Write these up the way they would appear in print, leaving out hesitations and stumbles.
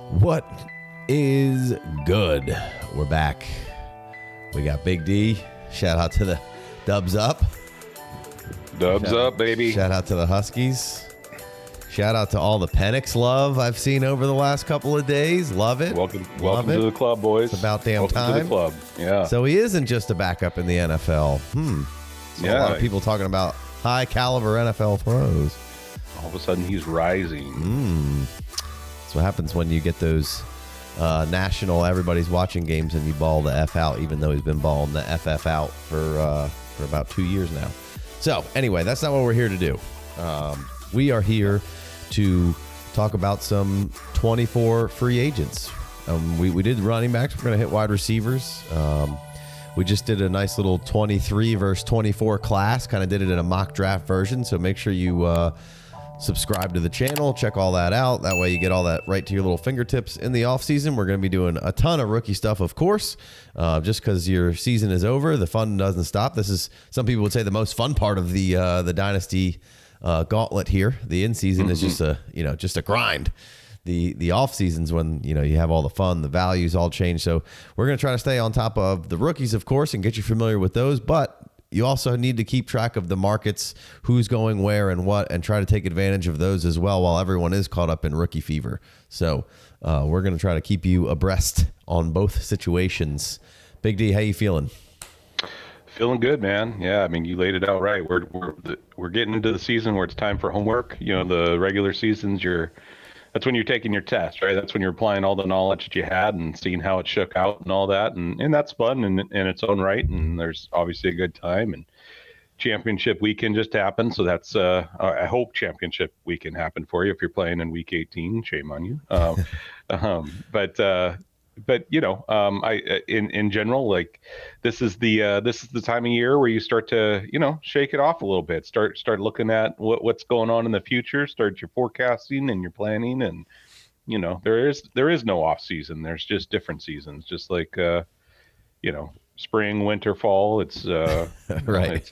What is good? We're back. We got Big D. Shout out to the Dubs Up. Dubs up, baby. Shout out to the Huskies. Shout out to all the Penix love I've seen over the last couple of days. Love it. Welcome to the club, boys. It's about damn welcome time. to the club. Yeah. So he isn't just a backup in the NFL. So a lot of people talking about high caliber NFL throws. All of a sudden, he's rising. That's what happens when you get those national everybody's watching games and you ball the F out, even though he's been balling the FF out for about 2 years now. So anyway, that's not what we're here to do. We are here to talk about some 24 free agents. We did running backs. We're going to hit wide receivers. We just did a nice little 23 versus 24 class, kind of did it in a mock draft version. So make sure you subscribe to the channel, check all that out. That way you get all that right to your little fingertips in the off season. We're going to be doing a ton of rookie stuff, of course, just because your season is over. The fun doesn't stop. This is, some people would say, the most fun part of the Dynasty gauntlet here. The in season is just a grind. The off seasons when you have all the fun, the values all change. So we're going to try to stay on top of the rookies, of course, and get you familiar with those, but you also need to keep track of the markets, who's going where and what, and try to take advantage of those as well while everyone is caught up in rookie fever. So we're going to try to keep you abreast on both situations. Big D, how you feeling? Feeling good, man. Yeah, I mean, you laid it out right. We're getting into the season where it's time for homework. The regular seasons, that's when you're taking your test, right? That's when you're applying all the knowledge that you had and seeing how it shook out and all that. And that's fun in its own right. And there's obviously a good time. And championship weekend just happened. So that's, I hope championship weekend happened for you. If you're playing in week 18, shame on you. But in general, like this is the time of year where you start to shake it off a little bit, start looking at what's going on in the future, start your forecasting and your planning, and there is no off season. There's just different seasons, just like spring, winter, fall. It's right.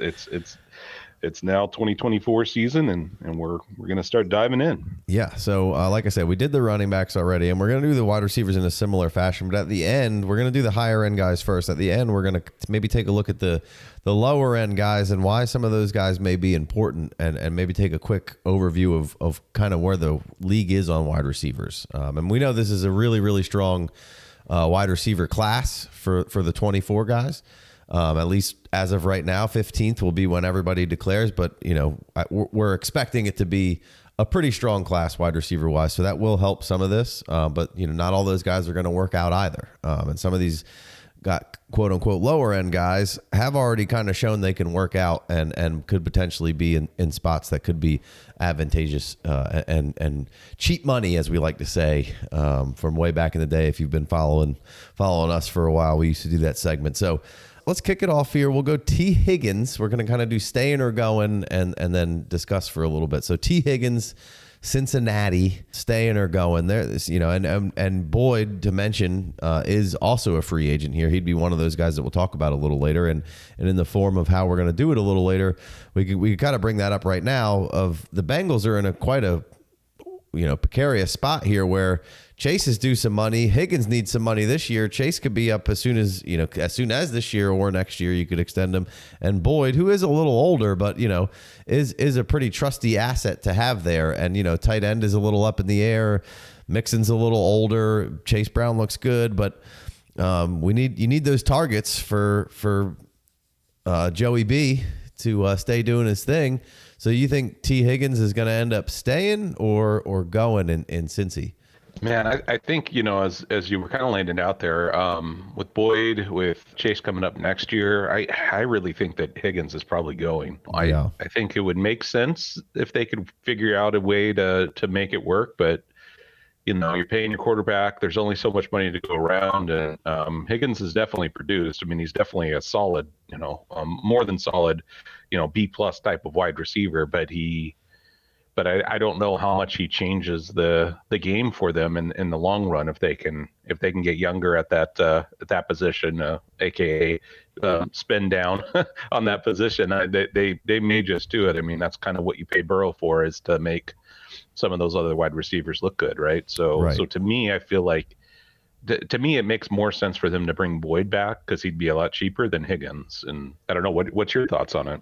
It's now 2024 season, and we're going to start diving in. Yeah. So like I said, we did the running backs already, and we're going to do the wide receivers in a similar fashion. But at the end, we're going to do the higher end guys first. At the end, we're going to maybe take a look at the lower end guys and why some of those guys may be important, and maybe take a quick overview of kind of where the league is on wide receivers. And we know this is a really, really strong wide receiver class for the 24 guys. At least as of right now, 15th will be when everybody declares, but we're expecting it to be a pretty strong class wide receiver wise. So that will help some of this. But not all those guys are going to work out either. And some of these got quote unquote lower end guys have already kind of shown they can work out and could potentially be in spots that could be advantageous, and cheap money, as we like to say, from way back in the day. If you've been following us for a while, we used to do that segment. So let's kick it off here. We'll go T. Higgins. We're going to kind of do staying or going and then discuss for a little bit. So T. Higgins, Cincinnati, staying or going there. And Boyd, to mention, is also a free agent here. He'd be one of those guys that we'll talk about a little later. And in the form of how we're going to do it a little later, we could kind of bring that up right now. Of the Bengals are in quite a precarious spot here where Chase is due some money. Higgins needs some money this year. Chase could be up as soon as this year or next year. You could extend him. And Boyd, who is a little older, but is a pretty trusty asset to have there. And tight end is a little up in the air. Mixon's a little older. Chase Brown looks good, but you need those targets for Joey B to stay doing his thing. So you think T. Higgins is going to end up staying or going in Cincy? Man, I think, as you were kind of laying it out there, with Boyd, with Chase coming up next year, I really think that Higgins is probably going. I think it would make sense if they could figure out a way to make it work, but you're paying your quarterback. There's only so much money to go around, and Higgins is definitely produced. I mean, he's definitely a solid, more than solid, B+ type of wide receiver, but he but I don't know how much he changes the game for them in the long run if they can get younger at that position, aka spin down on that position. They may just do it. I mean, that's kind of what you pay Burrow for, is to make some of those other wide receivers look good, right? So to me, I feel like to me it makes more sense for them to bring Boyd back because he'd be a lot cheaper than Higgins. And I don't know, what's your thoughts on it?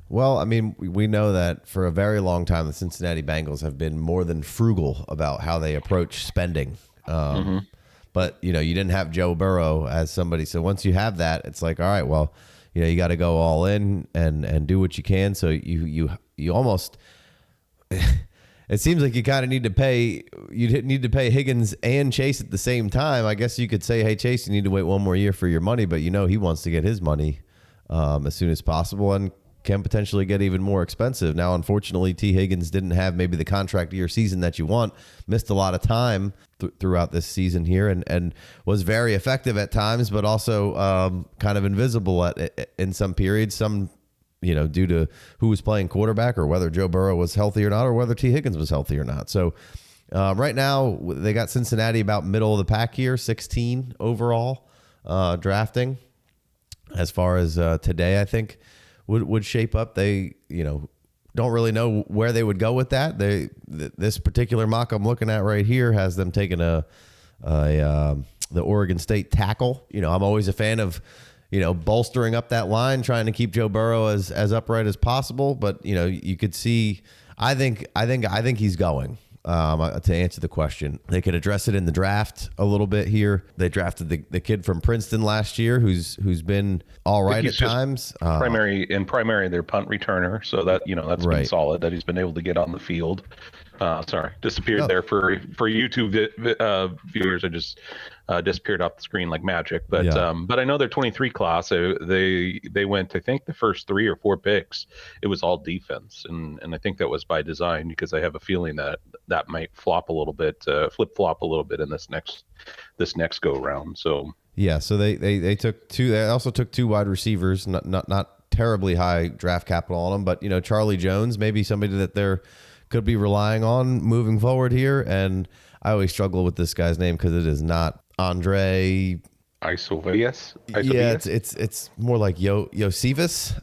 Well, I mean, we know that for a very long time, the Cincinnati Bengals have been more than frugal about how they approach spending. But, you didn't have Joe Burrow as somebody. So once you have that, it's like, all right, well, you got to go all in and do what you can. So you almost, it seems like you kind of need to pay Higgins and Chase at the same time. I guess you could say, hey, Chase, you need to wait one more year for your money. But, he wants to get his money as soon as possible and can potentially get even more expensive. Now, unfortunately, T. Higgins didn't have maybe the contract year season that you want, missed a lot of time throughout this season here and was very effective at times, but also kind of invisible in some periods, due to who was playing quarterback or whether Joe Burrow was healthy or not, or whether T. Higgins was healthy or not. So right now they got Cincinnati about middle of the pack here, 16 overall drafting. As far as today, I think would shape up. They, don't really know where they would go with that. This particular mock I'm looking at right here has them taking the Oregon State tackle. I'm always a fan of, bolstering up that line, trying to keep Joe Burrow as upright as possible. But, you could see, I think he's going. To answer the question, they could address it in the draft a little bit here. They drafted the kid from Princeton last year, who's been all right at times. Primary their punt returner, so that that's been solid that he's been able to get on the field. Disappeared there for YouTube viewers. I just disappeared off the screen like magic. But I know their 23 class. They went, I think, the first 3 or 4 picks. It was all defense, and I think that was by design because I have a feeling that might flip flop a little bit in this next go round. So yeah, so they took 2. They also took 2 wide receivers, not terribly high draft capital on them, but Charlie Jones, maybe somebody that they're could be relying on moving forward here. And I always struggle with this guy's name because it is not Andre Isovius. Yeah, it's more like Yosivas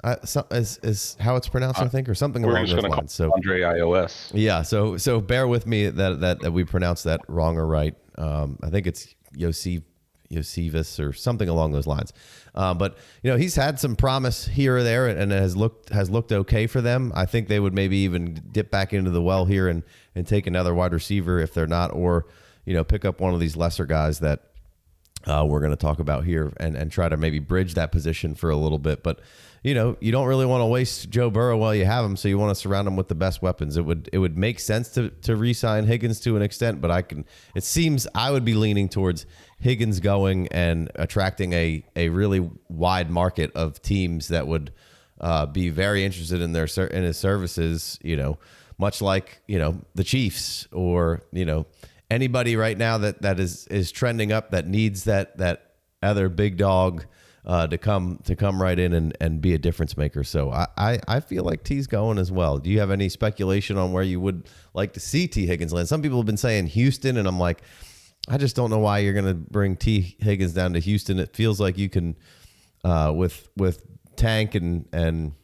is how it's pronounced, I think, or something along those lines. So Andre Ios. Yeah, so bear with me that we pronounced that wrong or right. I think it's Yosivas or something along those lines. But he's had some promise here or there, and it has looked okay for them. I think they would maybe even dip back into the well here and take another wide receiver if they're not, or pick up one of these lesser guys that we're going to talk about here and try to maybe bridge that position for a little bit. But you don't really want to waste Joe Burrow while you have him, so you want to surround him with the best weapons. It would make sense to re-sign Higgins to an extent, but it seems I would be leaning towards Higgins going and attracting a really wide market of teams that would be very interested in his services. Much like the Chiefs or anybody right now that is trending up that needs that other big dog to come right in and be a difference maker. So I feel like T's going as well. Do you have any speculation on where you would like to see T Higgins land? Some people have been saying Houston, and I'm like, I just don't know why you're going to bring T Higgins down to Houston. It feels like you can with Tank and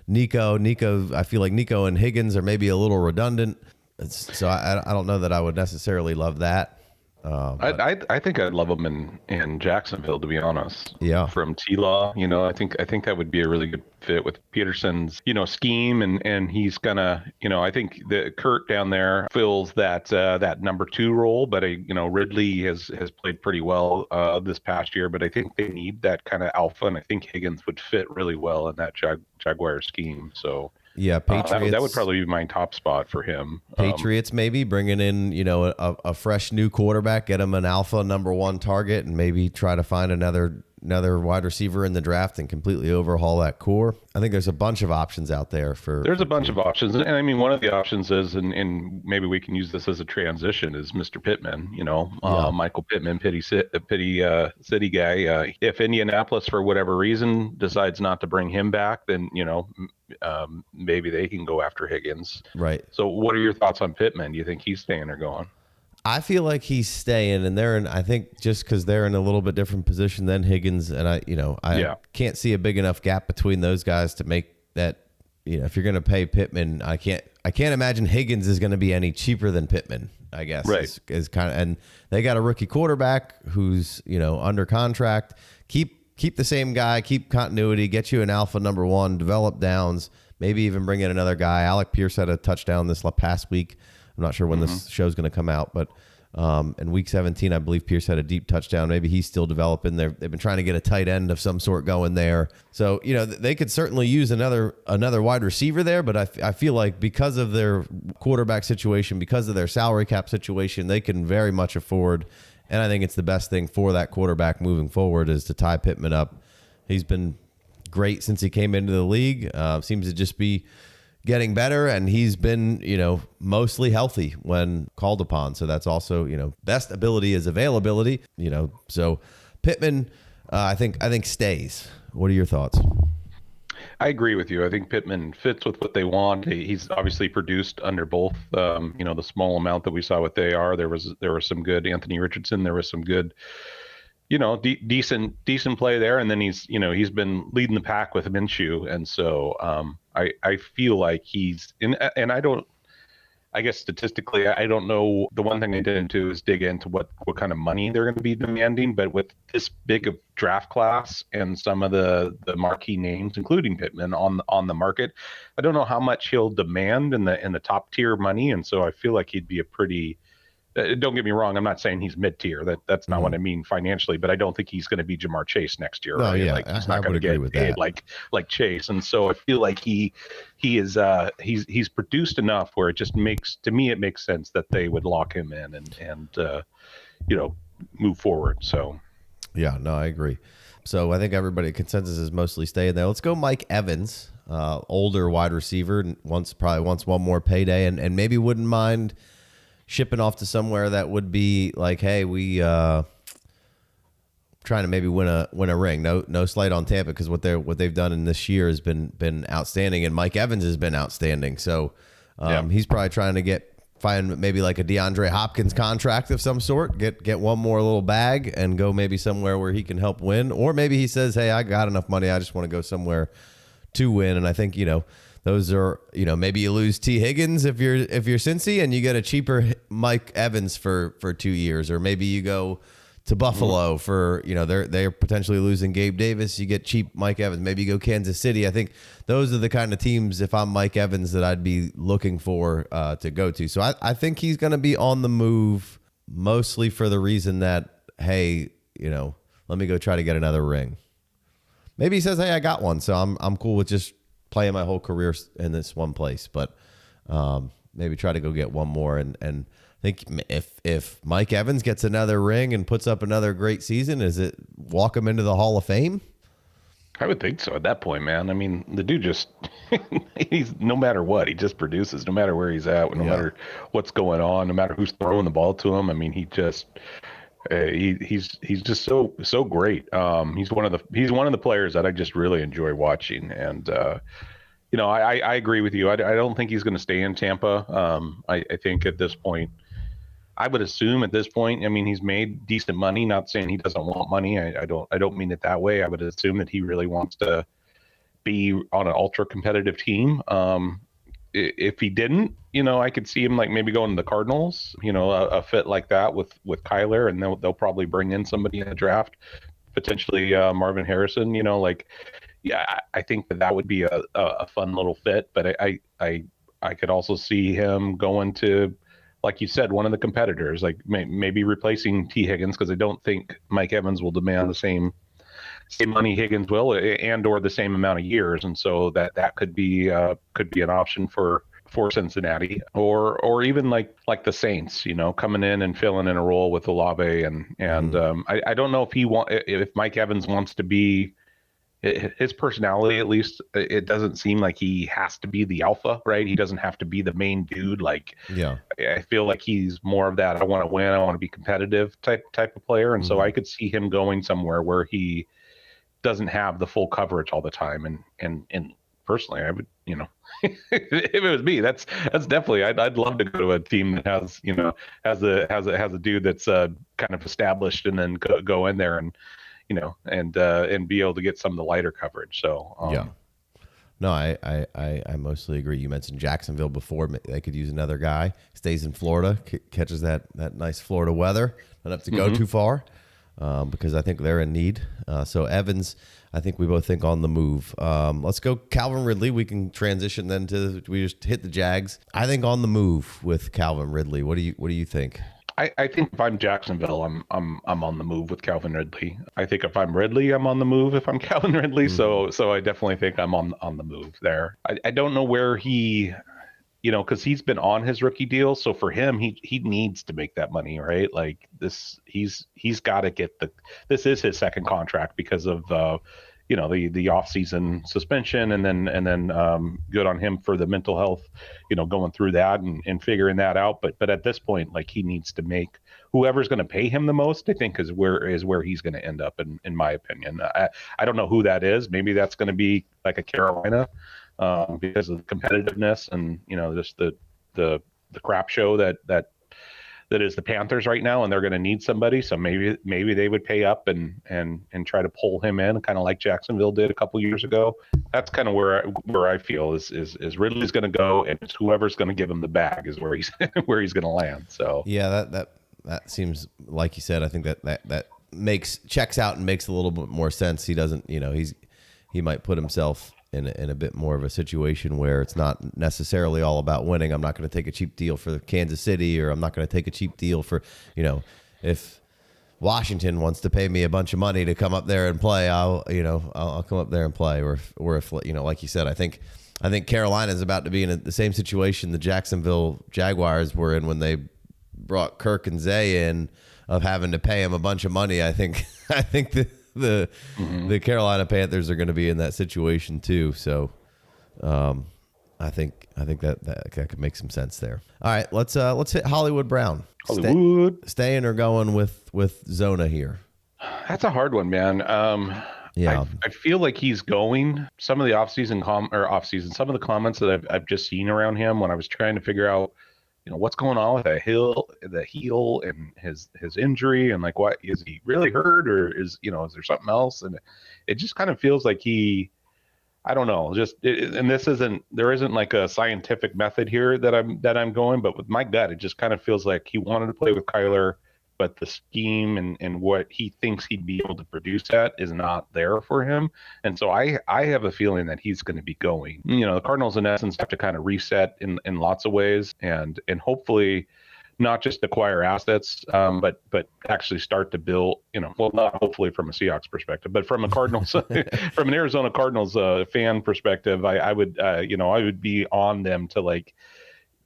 Nico. I feel like Nico and Higgins are maybe a little redundant. So I don't know that I would necessarily love that. I think I'd love him in Jacksonville, to be honest. Yeah. From T-Law, I think that would be a really good fit with Peterson's, scheme, and he's gonna, I think the Kurt down there fills that number 2 role, but Ridley has played pretty well this past year, but I think they need that kind of alpha, and I think Higgins would fit really well in that Jaguar scheme. So. Yeah, Patriots. That would probably be my top spot for him. Patriots maybe bringing in, a fresh new quarterback, get him an alpha number 1 target, and maybe try to find another, another wide receiver in the draft and completely overhaul that core. I think there's a bunch of options out there There's a bunch of options, and I mean, one of the options is, and maybe we can use this as a transition, is Mr. Pittman. Michael Pittman, pity city guy. If Indianapolis, for whatever reason, decides not to bring him back, then maybe they can go after Higgins. Right. So, what are your thoughts on Pittman? Do you think he's staying or going? I feel like he's staying, and I think just because they're in a little bit different position than Higgins, and I can't see a big enough gap between those guys to make that. If you're going to pay Pittman, I can't imagine Higgins is going to be any cheaper than Pittman. I guess is kind of, and they got a rookie quarterback who's under contract. Keep the same guy, keep continuity, get you an alpha number one, develop downs, maybe even bring in another guy. Alec Pierce had a touchdown this past week. I'm not sure when this show's going to come out, but in week 17, I believe Pierce had a deep touchdown. Maybe he's still developing. They've been trying to get a tight end of some sort going there. So, they could certainly use another wide receiver there, but I feel like because of their quarterback situation, because of their salary cap situation, they can very much afford, and I think it's the best thing for that quarterback moving forward is to tie Pittman up. He's been great since he came into the league. Seems to just be getting better, and he's been, mostly healthy when called upon. So that's also, best ability is availability, so Pittman, I think stays. What are your thoughts? I agree with you. I think Pittman fits with what they want. He's obviously produced under both, the small amount that we saw with AR. There was some good Anthony Richardson. There was some good, decent play there. And then he's been leading the pack with Minshew. And so I feel like he's in, and I guess statistically, I don't know. The one thing I didn't do is dig into what kind of money they're going to be demanding. But with this big of draft class and some of the marquee names, including Pittman on the market, I don't know how much he'll demand in the top tier money. And so I feel like he'd be a pretty. Don't get me wrong. I'm not saying he's mid-tier. That's not what I mean financially. But I don't think he's going to be Jamar Chase next year. No, right? yeah, like he's I not going to get paid like Chase. And so I feel like he is he's produced enough where it makes sense that they would lock him in and move forward. So yeah, no, I agree. So I think everybody consensus is mostly staying there. Let's go Mike Evans, older wide receiver, probably wants one more payday and maybe wouldn't mind shipping off to somewhere that would be like, hey, we trying to maybe win a ring. No slight on Tampa because what they've done in this year has been outstanding, and Mike Evans has been outstanding. So he's probably trying to find maybe like a DeAndre Hopkins contract of some sort, get one more little bag and go maybe somewhere where he can help win, or maybe he says, hey, I got enough money, I just want to go somewhere to win. And I think those are, maybe you lose T. Higgins if you're Cincy and you get a cheaper Mike Evans for 2 years, or maybe you go to Buffalo for, they're potentially losing Gabe Davis. You get cheap Mike Evans. Maybe you go Kansas City. I think those are the kind of teams, if I'm Mike Evans, that I'd be looking for to go to. So I think he's going to be on the move mostly for the reason that, hey, let me go try to get another ring. Maybe he says, hey, I got one, so I'm cool with just playing my whole career in this one place, but maybe try to go get one more. And I think if Mike Evans gets another ring and puts up another great season, is it walk him into the Hall of Fame? I would think so at that point, man. I mean, the dude just, he's no matter what, he just produces, no matter where he's at, no matter what's going on, no matter who's throwing the ball to him. I mean, he just, he's just so great. He's one of the players that I just really enjoy watching. And, I agree with you. I don't think he's going to stay in Tampa. I think at this point, I would assume at this point, I mean, he's made decent money, not saying he doesn't want money. I don't mean it that way. I would assume that he really wants to be on an ultra competitive team. If he didn't, I could see him like maybe going to the Cardinals, a fit like that with Kyler, and they'll probably bring in somebody in the draft, potentially Marvin Harrison, I think that would be a fun little fit. But I could also see him going to, like you said, one of the competitors, like maybe replacing T. Higgins, because I don't think Mike Evans will demand the same money Higgins will, and or the same amount of years, and so that could be an option for for Cincinnati, or even like the Saints, coming in and filling in a role with Olave, and I don't know if Mike Evans wants to be, his personality, at least, it doesn't seem like he has to be the alpha, right? He doesn't have to be the main dude. Like, Yeah. I feel like he's more of that, I want to win, I want to be competitive type of player. And so I could see him going somewhere where he doesn't have the full coverage all the time. And personally, I would, if it was me, that's definitely, I'd love to go to a team that has a dude that's kind of established, and then go in there and and be able to get some of the lighter coverage. So yeah. No, I mostly agree. You mentioned Jacksonville before. They could use another guy. Stays in Florida, catches that nice Florida weather. Don't have to go too far, because I think they're in need. So Evans, I think we both think on the move. Let's go Calvin Ridley. We can transition then we just hit the Jags. I think on the move with Calvin Ridley. What do you think? I think if I'm Jacksonville, I'm on the move with Calvin Ridley. I think if I'm Ridley, I'm on the move if I'm Calvin Ridley. So I definitely think I'm on the move there. I don't know where he, because he's been on his rookie deal. So for him, he needs to make that money, right? Like he's got to get this is his second contract because of the off-season suspension, and then good on him for the mental health, going through that and figuring that out. But at this point, like, he needs to make whoever's going to pay him the most, I think, is where he's going to end up, in my opinion. I don't know who that is. Maybe that's going to be like a Carolina, because of the competitiveness and just the crap show that is the Panthers right now, and they're going to need somebody. So maybe they would pay up and try to pull him in, kind of like Jacksonville did a couple years ago. That's kind of where I feel is Ridley's going to go, and it's whoever's going to give him the bag is where he's going to land. So yeah, that seems, like you said, I think that checks out and makes a little bit more sense. He doesn't, he might put himself in a bit more of a situation where it's not necessarily all about winning. I'm not going to take a cheap deal for Kansas City, or I'm not going to take a cheap deal for, if Washington wants to pay me a bunch of money to come up there and play, I'll come up there and play. Or if like you said, I think Carolina is about to be in the same situation the Jacksonville Jaguars were in when they brought Kirk and Zay in, of having to pay him a bunch of money. I think the Carolina Panthers are going to be in that situation too. So I think that could make some sense there. All right, let's hit Hollywood Brown. Hollywood. Staying or going with Zona here? That's a hard one, man. Yeah. I feel like he's going. Some of the some of the comments that I've just seen around him when I was trying to figure out, what's going on with the heel and his injury, and like, what is he really hurt, or is there something else? And it just kind of feels like I don't know, and there isn't like a scientific method here that I'm going, but with my gut, it just kind of feels like he wanted to play with Kyler, but the scheme and what he thinks he'd be able to produce at is not there for him. And so I have a feeling that he's going to be going. The Cardinals in essence have to kind of reset in lots of ways, and hopefully not just acquire assets, but actually start to build, well, not hopefully from a Seahawks perspective, but from a Cardinals, from an Arizona Cardinals fan perspective, I would be on them to like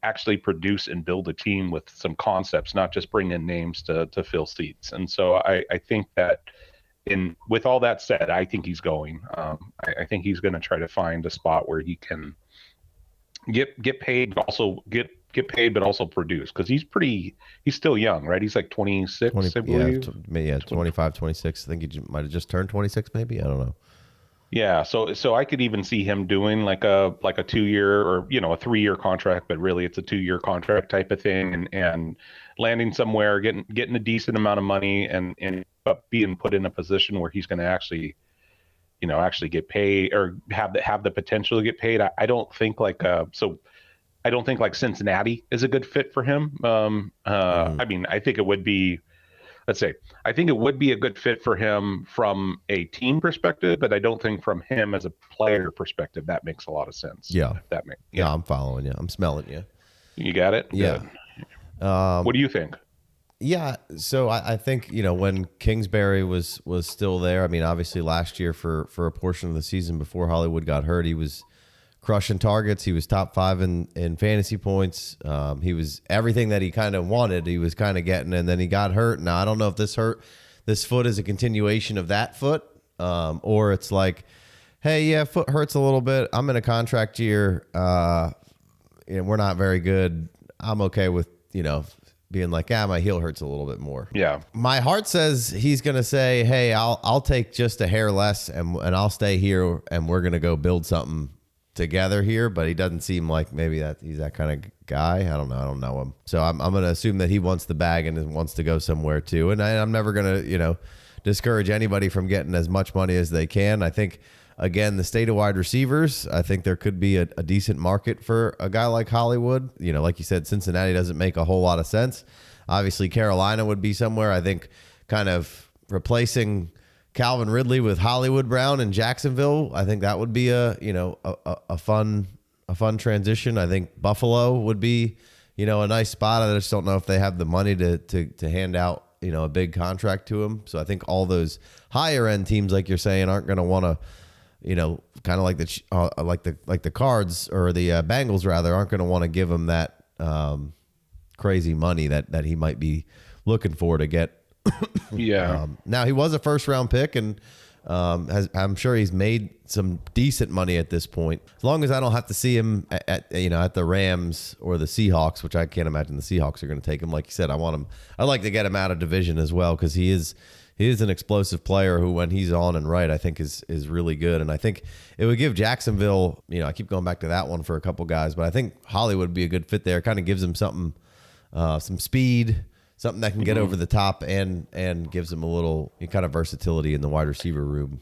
actually produce and build a team with some concepts, not just bring in names to fill seats. And so I think that with all that said, I think he's going. I think he's going to try to find a spot where he can get paid, but also get paid, but also produce, because he's still young, right? He's like 26, I believe. Yeah, 25, 26. I think he might have just turned 26, maybe. I don't know. Yeah, so I could even see him doing like a 2-year or a 3-year contract, but really it's a 2-year contract type of thing, and landing somewhere, getting a decent amount of money, and being put in a position where he's going to actually get paid, or have the potential to get paid. I don't think like Cincinnati is a good fit for him. I mean, I think it would be. I think it would be a good fit for him from a team perspective, but I don't think from him as a player perspective that makes a lot of sense. Yeah, yeah, I'm following you. I'm smelling you. You got it. Yeah. What do you think? Yeah, so I think when Kingsbury was still there. I mean, obviously last year for a portion of the season before Hollywood got hurt, he was crushing targets. He was top 5 in fantasy points. He was everything that he kind of wanted. He was kind of getting, and then he got hurt. Now, I don't know if this foot is a continuation of that foot, or it's like, hey, yeah, foot hurts a little bit. I'm in a contract year. We're not very good. I'm okay with, being like, my heel hurts a little bit more. Yeah. My heart says he's going to say, hey, I'll take just a hair less and I'll stay here and we're going to go build something together here. But he doesn't seem like maybe that he's that kind of guy. I don't know. I don't know him. So I'm going to assume that he wants the bag and wants to go somewhere too. And I'm never going to, discourage anybody from getting as much money as they can. I think, again, the state of wide receivers, I think there could be a decent market for a guy like Hollywood. Like you said, Cincinnati doesn't make a whole lot of sense. Obviously, Carolina would be somewhere. I think kind of replacing Calvin Ridley with Hollywood Brown in Jacksonville, I think that would be a fun transition. I think Buffalo would be, a nice spot. I just don't know if they have the money to hand out, a big contract to him. So I think all those higher end teams, like you're saying, aren't going to want to, kind of like the Cards or the Bengals rather, aren't going to want to give him that crazy money that he might be looking for to get. Yeah. Now he was a first round pick, and I'm sure he's made some decent money at this point. As long as I don't have to see him at the Rams or the Seahawks, which I can't imagine the Seahawks are going to take him. Like you said, I'd like to get him out of division as well, because he is an explosive player who, when he's on and right, I think is really good. And I think it would give Jacksonville, I keep going back to that one for a couple guys, but I think Hollywood would be a good fit there. Kind of gives him something, some speed, something that can get over the top, and gives him a little kind of versatility in the wide receiver room.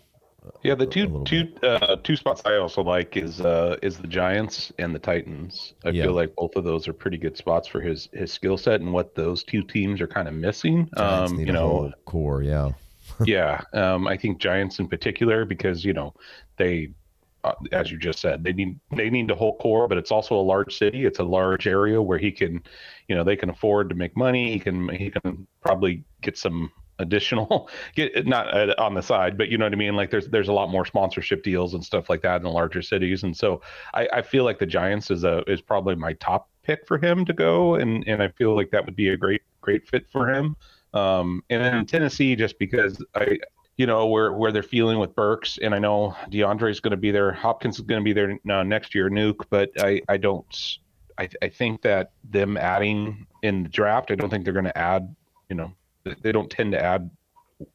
Yeah, the two spots I also like is the Giants and the Titans. I feel like both of those are pretty good spots for his skill set and what those two teams are kind of missing. Giants need a whole core, yeah. Yeah, I think Giants in particular, because they, as you just said, they need the whole core, but it's also a large city. It's a large area where he can, they can afford to make money. He can probably get some additional, not on the side, but you know what I mean? Like there's a lot more sponsorship deals and stuff like that in the larger cities. And so I feel like the Giants is probably my top pick for him to go. And I feel like that would be a great fit for him. And then in Tennessee, just because where they're feeling with Burks, and I know DeAndre is going to be there. Hopkins is going to be there next year, Nuke, but I think that them adding in the draft, I don't think they're going to add, they don't tend to add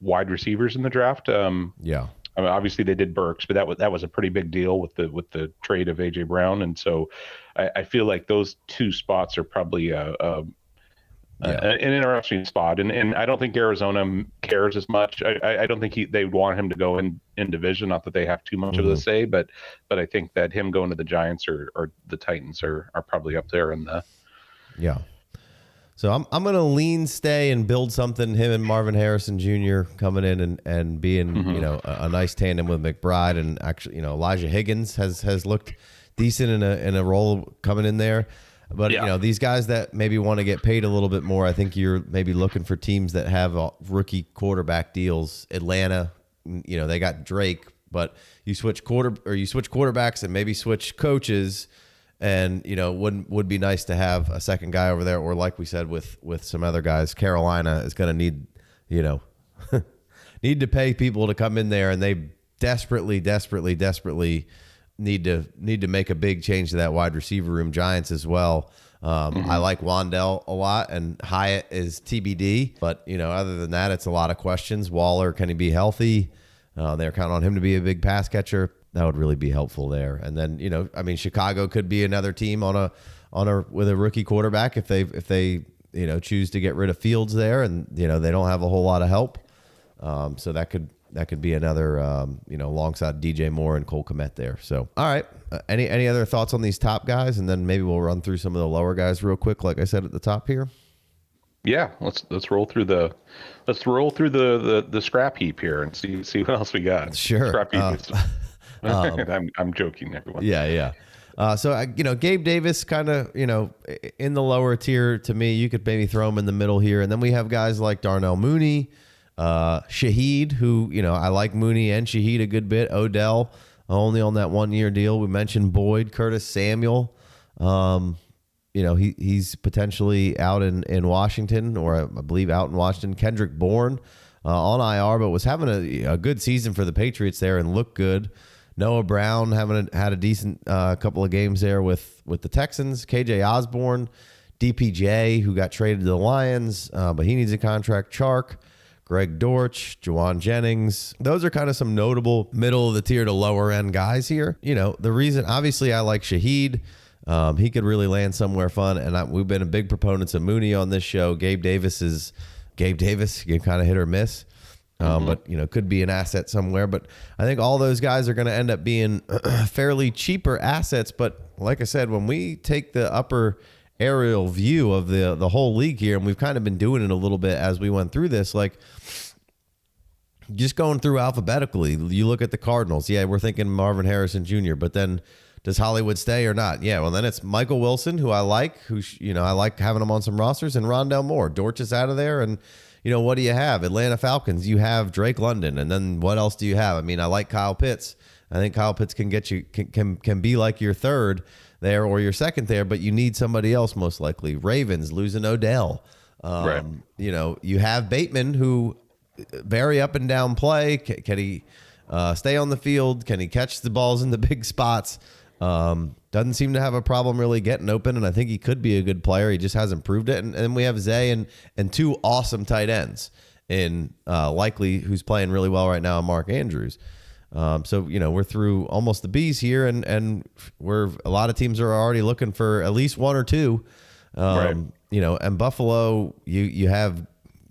wide receivers in the draft. Yeah. I mean, obviously they did Burks, but that was a pretty big deal with the trade of AJ Brown. And so I feel like those two spots are probably an interesting spot. And I don't think Arizona cares as much. I don't think they want him to go in division. Not that they have too much of a say, but I think that him going to the Giants or the Titans are probably up there in the. Yeah. So I'm going to stay and build something, him and Marvin Harrison Jr. coming in and being, a nice tandem with McBride. And actually, Elijah Higgins has looked decent in a role coming in there. But, these guys that maybe want to get paid a little bit more, I think you're maybe looking for teams that have rookie quarterback deals. Atlanta, they got Drake, but you switch quarterbacks and maybe switch coaches. And, would be nice to have a second guy over there. Or like we said with some other guys, Carolina is going to need, need to pay people to come in there. And they desperately need to make a big change to that wide receiver room. Giants as well. I like Wandell a lot, and Hyatt is TBD. But, other than that, it's a lot of questions. Waller, can he be healthy? They're counting on him to be a big pass catcher. That would really be helpful there. And then, Chicago could be another team with a rookie quarterback if they choose to get rid of Fields there, and they don't have a whole lot of help. So that could be another alongside DJ Moore and Cole Kmet there. So all right, any other thoughts on these top guys, and then maybe we'll run through some of the lower guys real quick, like I said at the top here. Yeah, let's roll through the scrap heap here and see what else we got. Sure. Scrap heap. I'm joking, everyone. Yeah. So Gabe Davis kind of, in the lower tier to me. You could maybe throw him in the middle here. And then we have guys like Darnell Mooney, Shaheed, who, I like Mooney and Shaheed a good bit. Odell, only on that 1 year deal. We mentioned Boyd, Curtis Samuel. He's potentially out in Washington, or I believe out in Washington. Kendrick Bourne on IR, but was having a good season for the Patriots there and looked good. Noah Brown had a decent couple of games there with the Texans. KJ Osborne, DPJ, who got traded to the Lions, but he needs a contract. Chark, Greg Dortch, Juwan Jennings. Those are kind of some notable middle of the tier to lower end guys here. The reason, obviously, I like Shaheed. He could really land somewhere fun, and we've been a big proponents of Mooney on this show. Gabe Davis, you kind of hit or miss, but could be an asset somewhere. But I think all those guys are going to end up being fairly cheaper assets. But like I said, when we take the upper aerial view of the whole league here, and we've kind of been doing it a little bit as we went through this, like just going through alphabetically, you look at the Cardinals. Yeah, we're thinking Marvin Harrison Jr., but then does Hollywood stay or not? Yeah, well, then it's Michael Wilson, who I like, I like having him on some rosters, and Rondell Moore. Dortch is out of there, and what do you have? Atlanta Falcons, you have Drake London, and then what else do you have? I mean, I like Kyle Pitts. I think Kyle Pitts can get you can be like your third there or your second there, but you need somebody else most likely. Ravens losing Odell. Right. You have Bateman, who very up and down play. Can he stay on the field? Can he catch the balls in the big spots? Doesn't seem to have a problem really getting open, and I think he could be a good player. He just hasn't proved it. And then we have Zay and two awesome tight ends in Likely, who's playing really well right now, and Mark Andrews. So we're through almost the B's here, and a lot of teams are already looking for at least one or two. Right. And Buffalo, you have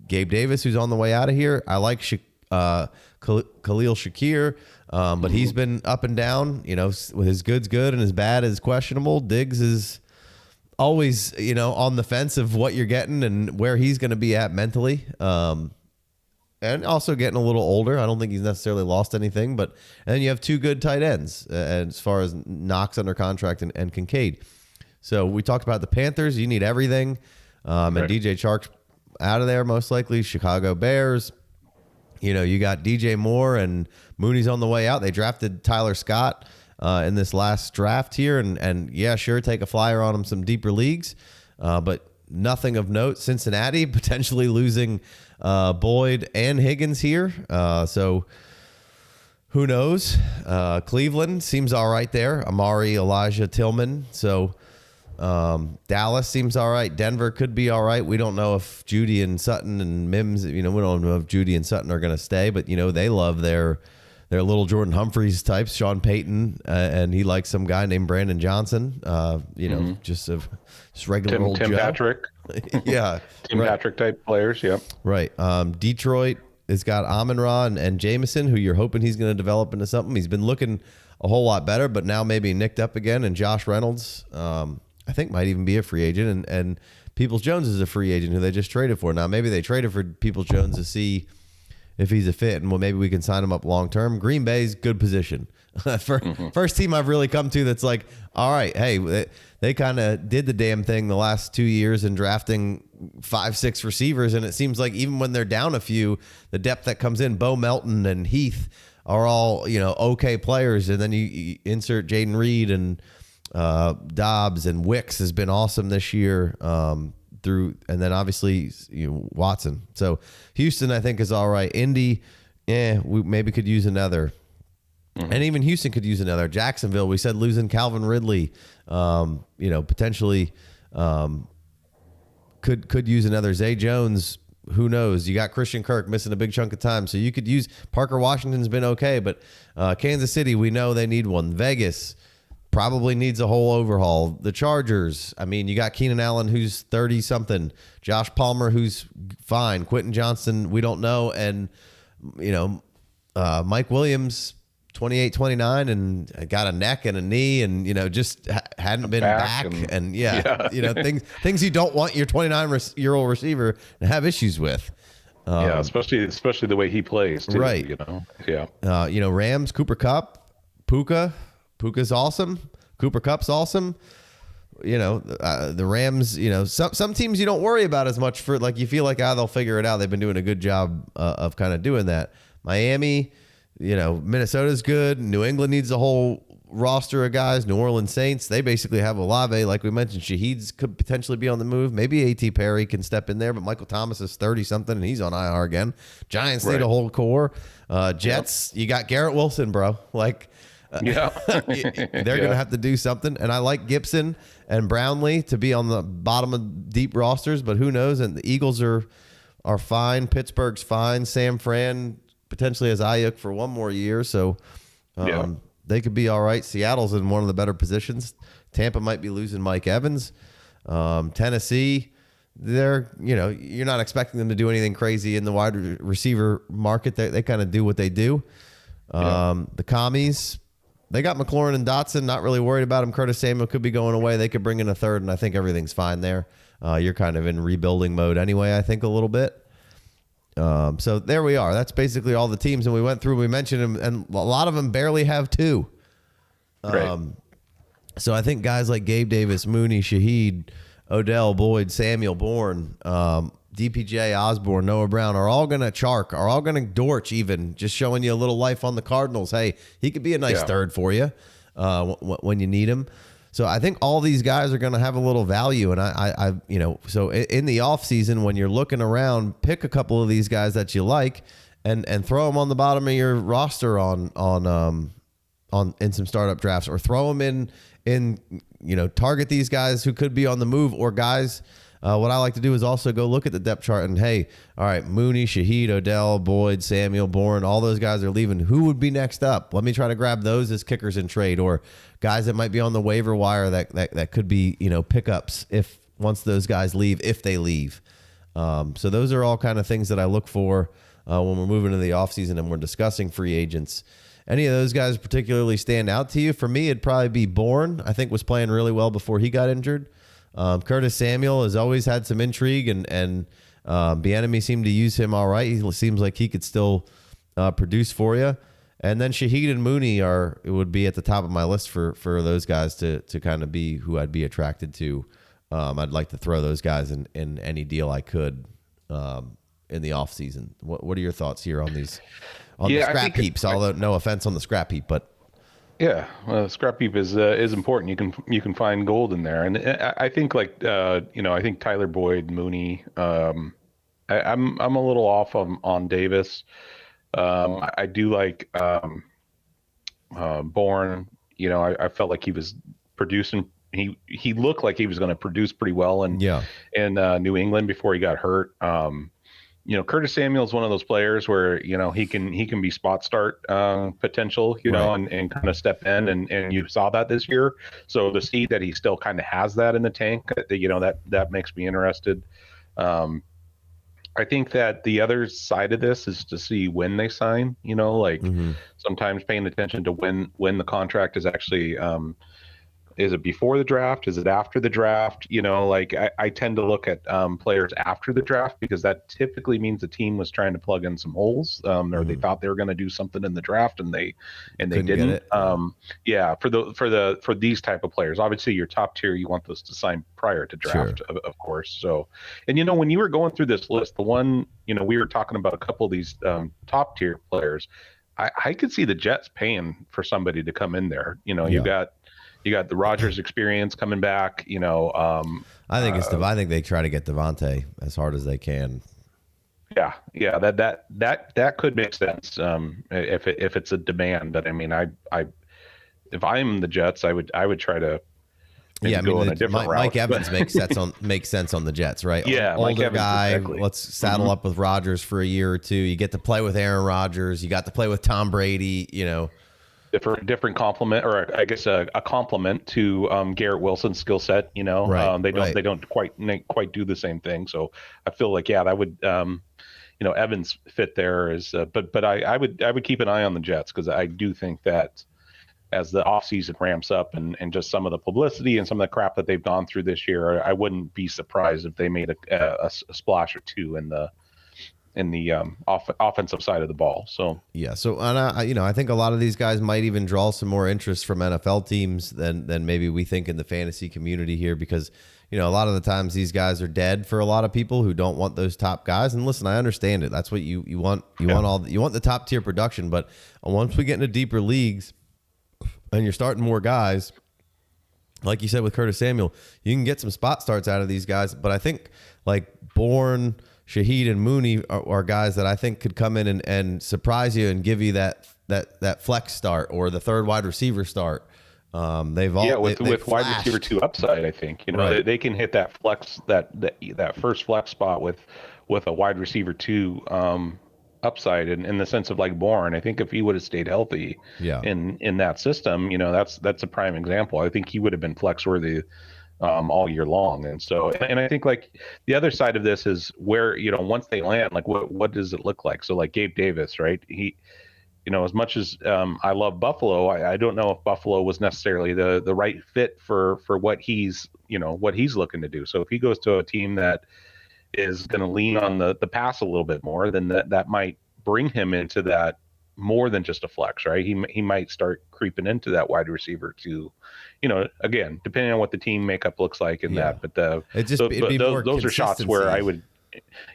Gabe Davis, who's on the way out of here. I like Khalil Shakir. But he's been up and down, with his good's good and his bad is questionable. Diggs is always, on the fence of what you're getting and where he's going to be at mentally. And also getting a little older. I don't think he's necessarily lost anything, and then you have two good tight ends as far as Knox under contract and Kincaid. So we talked about the Panthers. You need everything. And DJ Chark's out of there most likely. Chicago Bears. You got DJ Moore and Mooney's on the way out. They drafted Tyler Scott in this last draft here. And yeah, sure, take a flyer on him some deeper leagues. But nothing of note. Cincinnati potentially losing Boyd and Higgins here. So who knows? Cleveland seems all right there. Amari, Elijah, Tillman. So Dallas seems all right. Denver could be all right. We don't know if Judy and Sutton and Mims, we don't know if Judy and Sutton are going to stay, but they love their little Jordan Humphreys types, Sean Payton, and he likes some guy named Brandon Johnson, just regular old Tim Joe. Patrick. Yeah. Tim Patrick type players. Yep. Right. Detroit has got Amon-Ra and Jameson, who you're hoping he's going to develop into something. He's been looking a whole lot better, but now maybe nicked up again. And Josh Reynolds, I think might even be a free agent, and Peoples-Jones is a free agent who they just traded for. Now, maybe they traded for Peoples-Jones to see if he's a fit, and maybe we can sign him up long term. Green Bay's good position. First team I've really come to that's like, all right, hey, they kind of did the damn thing the last 2 years in drafting 5-6 receivers, and it seems like even when they're down a few, the depth that comes in, Bo Melton and Heath are all okay players, and then you insert Jaden Reed and Dobbs, and Wicks has been awesome this year and then obviously Watson. So Houston I think is all right. Indy, we maybe could use another, and even Houston could use another. Jacksonville, we said losing Calvin Ridley, potentially could use another. Zay Jones, who knows? You got Christian Kirk missing a big chunk of time, so you could use Parker Washington's been okay, but Kansas City, we know they need one. Vegas probably needs a whole overhaul. The Chargers, I mean, you got Keenan Allen, who's 30-something. Josh Palmer, who's fine. Quentin Johnston, we don't know. And, Mike Williams, 28, 29, and got a neck and a knee and, just hadn't been back. And things you don't want your 29-year-old receiver to have issues with. Especially the way he plays, too, right. Rams, Cooper Kupp, Puka's awesome. Cooper Kupp's awesome. The Rams, some teams you don't worry about as much for, like, you feel like, they'll figure it out. They've been doing a good job of kind of doing that. Miami, Minnesota's good. New England needs a whole roster of guys. New Orleans Saints, they basically have Olave. Like we mentioned, Shaheed's could potentially be on the move. Maybe A.T. Perry can step in there, but Michael Thomas is 30-something, and he's on IR again. Giants need a whole core. Jets, you got Garrett Wilson, bro. Like, they're going to have to do something. And I like Gibson and Brownlee to be on the bottom of deep rosters, but who knows? And the Eagles are fine. Pittsburgh's fine. Sam Fran potentially has Ayuk for one more year, so they could be all right. Seattle's in one of the better positions. Tampa might be losing Mike Evans. Tennessee, you're not expecting them to do anything crazy in the wide receiver market. They kind of do what they do. The Commies, they got McLaurin and Dotson. Not really worried about him. Curtis Samuel could be going away. They could bring in a third, and I think everything's fine there. You're kind of in rebuilding mode anyway, I think, a little bit. So there we are. That's basically all the teams. And we went through, we mentioned them, and a lot of them barely have two. So I think guys like Gabe Davis, Mooney, Shaheed, Odell, Boyd, Samuel, Bourne, DPJ, Osborne, Noah Brown are all going to Dortch even, just showing you a little life on the Cardinals. Hey, he could be a nice third for you when you need him. So I think all these guys are going to have a little value, and so in the offseason when you're looking around, pick a couple of these guys that you like, and throw them on the bottom of your roster in some startup drafts, or throw them in target these guys who could be on the move, or guys. What I like to do is also go look at the depth chart and, hey, all right, Mooney, Shaheed, Odell, Boyd, Samuel, Bourne, all those guys are leaving. Who would be next up? Let me try to grab those as kickers in trade, or guys that might be on the waiver wire that could be, pickups once those guys leave, if they leave. So those are all kind of things that I look for when we're moving into the offseason and we're discussing free agents. Any of those guys particularly stand out to you? For me, it'd probably be Bourne. I think was playing really well before he got injured. Curtis Samuel has always had some intrigue, and Bieniemy seemed to use him all right. He seems like he could still produce for you. And then Shaheed and Mooney would be at the top of my list for those guys to kind of be who I'd be attracted to. I'd like to throw those guys in any deal I could in the offseason. What are your thoughts here on these the scrap heaps? Although no offense on the scrap heap, but yeah, scrap heap is important. You can find gold in there, and I think I think Tyler Boyd, Mooney. I'm a little off on Davis. I do like Bourne. I felt like he was producing. He looked like he was going to produce pretty well in New England before he got hurt. Curtis Samuel is one of those players where, he can be spot start potential, and kind of step in, and you saw that this year. So to see that he still kind of has that in the tank, that makes me interested. I think that the other side of this is to see when they sign, sometimes paying attention to when the contract is actually, is it before the draft? Is it after the draft? I tend to look at players after the draft, because that typically means the team was trying to plug in some holes, or they thought they were going to do something in the draft and they didn't. For these type of players, obviously your top tier, you want those to sign prior to draft, of course. So, and when you were going through this list, the one, we were talking about a couple of these top tier players. I could see the Jets paying for somebody to come in there. You got the Rodgers experience coming back, I think I think they try to get Devontae as hard as they can. Yeah, that could make sense if it's a demand. But I mean, if I'm the Jets, I would try to go in a different route. Mike Evans makes sense on the Jets, right? Yeah, older Mike Evans, guy. exactly. Let's saddle up with Rodgers for a year or two. You get to play with Aaron Rodgers. You got to play with Tom Brady. Different complement, or I guess a complement to Garrett Wilson's skill set. They don't quite do the same thing. So I feel like that would Evans fit there but I would keep an eye on the Jets, because I do think that as the offseason ramps up and just some of the publicity and some of the crap that they've gone through this year, I wouldn't be surprised if they made a splash or two in the offensive side of the ball. So yeah. So and I think a lot of these guys might even draw some more interest from NFL teams than maybe we think in the fantasy community here, because a lot of the times these guys are dead for a lot of people who don't want those top guys. And listen, I understand it. That's what you want. You want the top tier production. But once we get into deeper leagues and you're starting more guys, like you said with Curtis Samuel, you can get some spot starts out of these guys. But I think like Bourne, Shaheed, and Mooney are guys that I think could come in and surprise you and give you that flex start or the third wide receiver start. With wide receiver 2 upside, I think right. they can hit that flex that first flex spot with a wide receiver 2 upside in the sense of like Bourne. I think if he would have stayed healthy in that system, that's a prime example. I think he would have been flex worthy all year long. And so, and I think like the other side of this is where, once they land, like what does it look like? So like Gabe Davis, right? He, as much as I love Buffalo, I don't know if Buffalo was necessarily the right fit for what he's looking to do. So if he goes to a team that is going to lean on the pass a little bit more, then that might bring him into that more than just a flex, right? He might start creeping into that wide receiver to, again, depending on what the team makeup looks like in that. But those are shots where I would.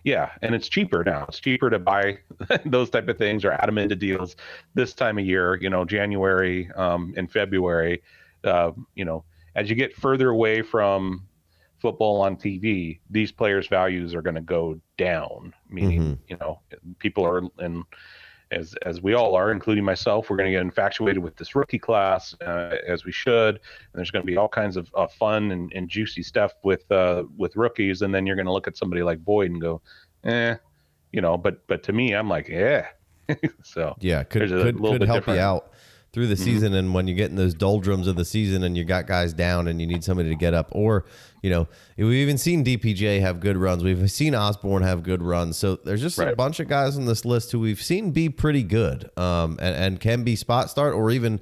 Yeah, and it's cheaper now. It's cheaper to buy those type of things or add them into deals this time of year, January and February. As you get further away from football on TV, these players' values are going to go down, meaning, people are in. As we all are, including myself, we're going to get infatuated with this rookie class, as we should. And there's going to be all kinds of fun and juicy stuff with rookies. And then you're going to look at somebody like Boyd and go, But to me, I'm like, yeah. So yeah, could help you out through the season. And when you get in those doldrums of the season and you got guys down and you need somebody to get up, or we've even seen DPJ have good runs. We've seen Osborne have good runs. So there's just a bunch of guys on this list who we've seen be pretty good, and can be spot start, or even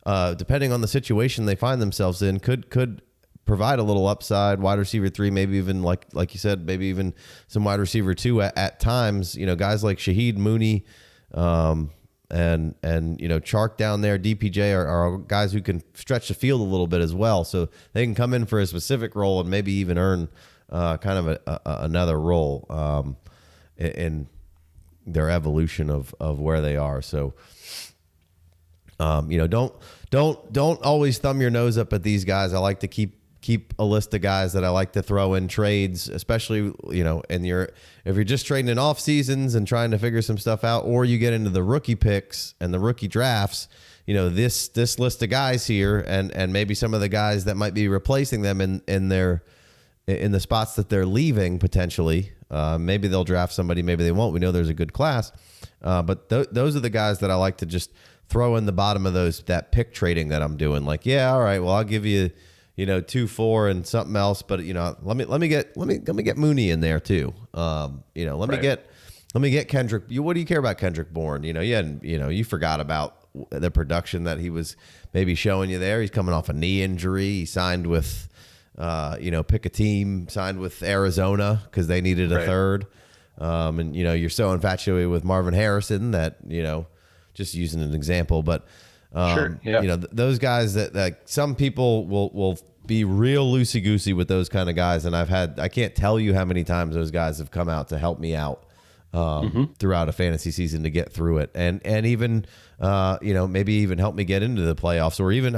depending on the situation they find themselves in, could provide a little upside. Wide receiver 3, maybe even like you said, maybe even some wide receiver 2 at times. Guys like Shaheed, Mooney, and Chark down there, DPJ are guys who can stretch the field a little bit as well, so they can come in for a specific role and maybe even earn kind of another role in their evolution of where they are. So don't always thumb your nose up at these guys. I like to keep a list of guys that I like to throw in trades, especially, if you're just trading in off seasons and trying to figure some stuff out, or you get into the rookie picks and the rookie drafts, this list of guys here and maybe some of the guys that might be replacing them in the spots that they're leaving potentially. Maybe they'll draft somebody, maybe they won't. We know there's a good class. But those are the guys that I like to just throw in the bottom of that pick trading that I'm doing. Like, yeah, all right, well, I'll give you 2-4 and something else, but let me get Mooney in there too. Let me get Kendrick. What do you care about Kendrick Bourne? You forgot about the production that he was maybe showing you there. He's coming off a knee injury. He signed with, pick a team, signed with Arizona because they needed a third. And you're so infatuated with Marvin Harrison that, just using an example, but sure. Yeah. Those guys that some people will be real loosey-goosey with those kind of guys. And I can't tell you how many times those guys have come out to help me out throughout a fantasy season to get through it. And even, maybe even help me get into the playoffs, or even,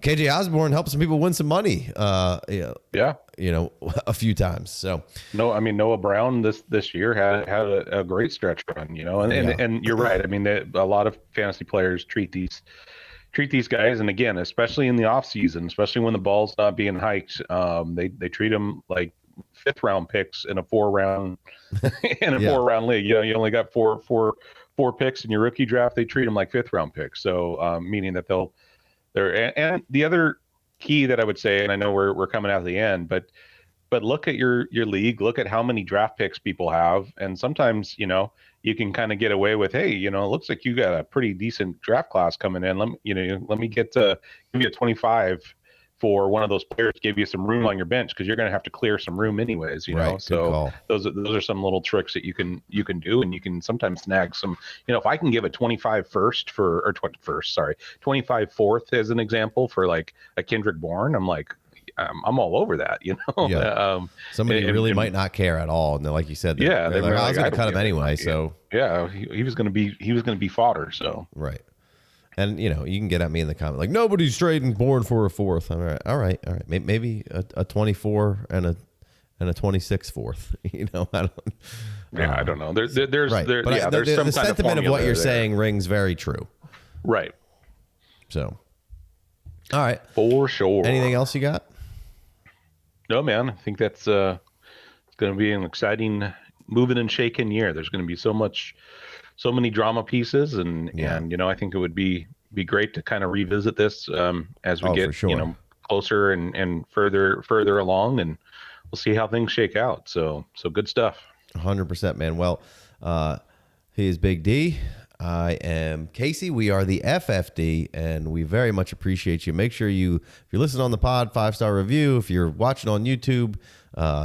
KJ Osborne helped some people win some money, a few times. So Noah Brown this year had a great stretch run, and you're right. A lot of fantasy players treat these guys, and again, especially in the off season, especially when the ball's not being hiked, they treat them like 5th round picks in a 4-round league. You only got four picks in your rookie draft. They treat them like 5th round picks. So meaning that and the other key that I would say, and I know we're coming out of the end, but look at your league, look at how many draft picks people have, and sometimes you can kind of get away with, hey, it looks like you got a pretty decent draft class coming in. Let me give you a 25 for one of those players to give you some room on your bench, because you're going to have to clear some room anyways, you know. So those are some little tricks that you can do, and you can sometimes snag some. You know, if I can give a 25 fourth as an example for like a Kendrick Bourne, I'm like, I'm all over that, you know. Yeah. Somebody really might not care at all, and like you said, they're like, I was going to cut him anyway. So yeah, he was going to be fodder. So right. And, you know, you can get at me in the comment like, nobody's trading Bourne for a fourth. All right. Maybe a 24 and a 26 fourth. You know, I don't know. There's right. There's the some kind sentiment of what you're there. saying rings very true. Right. So, all right. For sure. Anything else you got? No, man. I think that's it's going to be an exciting, moving and shaking year. There's going to be so many drama pieces, and you know, I think it would be great to kind of revisit this as we get you know, closer and further along, and we'll see how things shake out. So good stuff. 100%, man. Well, he is Big D. I am Casey. We are the FFD, and we very much appreciate you. Make sure if you're listening on the pod, 5-star review. If you're watching on YouTube,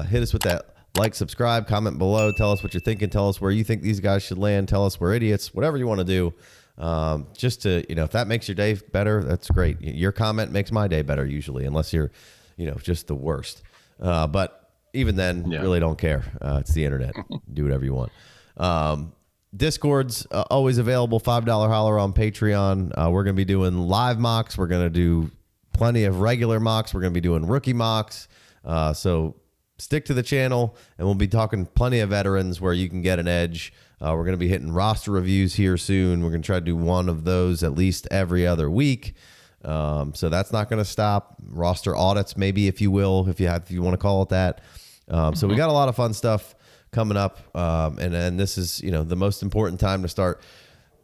hit us with that like, subscribe, comment below. Tell us what you're thinking. Tell us where you think these guys should land. Tell us we're idiots. Whatever you want to do. Just to, you know, if that makes your day better, that's great. Your comment makes my day better usually, unless you're, you know, just the worst. But even then, really don't care. It's the internet. Do whatever you want. Discord's always available. $5 holler on Patreon. We're going to be doing live mocks. We're going to do plenty of regular mocks. We're going to be doing rookie mocks. So stick to the channel, and we'll be talking plenty of veterans where you can get an edge. We're going to be hitting roster reviews here soon. We're going to try to do one of those at least every other week. So that's not going to stop. Roster audits, maybe, if you will, if you want to call it that. So we got a lot of fun stuff coming up. And this is, you know, the most important time to start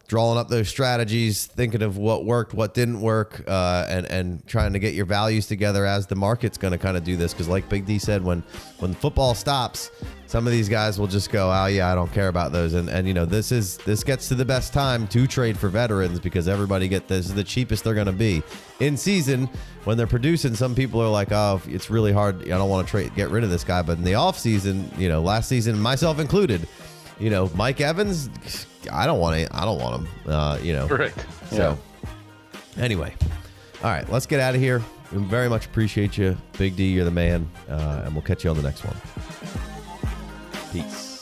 drawing up those strategies, thinking of what worked, what didn't work, and trying to get your values together as the market's going to kind of do this. Because like Big D said, when football stops, some of these guys will just go, oh yeah, I don't care about those. And you know, this gets to the best time to trade for veterans, because everybody this is the cheapest they're going to be in season. When they're producing, some people are like, oh, it's really hard. I don't want to get rid of this guy. But in the off season, you know, last season, myself included, you know, Mike Evans, I don't want him. You know, right? So anyway, all right, let's get out of here. We very much appreciate you, Big D. You're the man, and we'll catch you on the next one. Peace.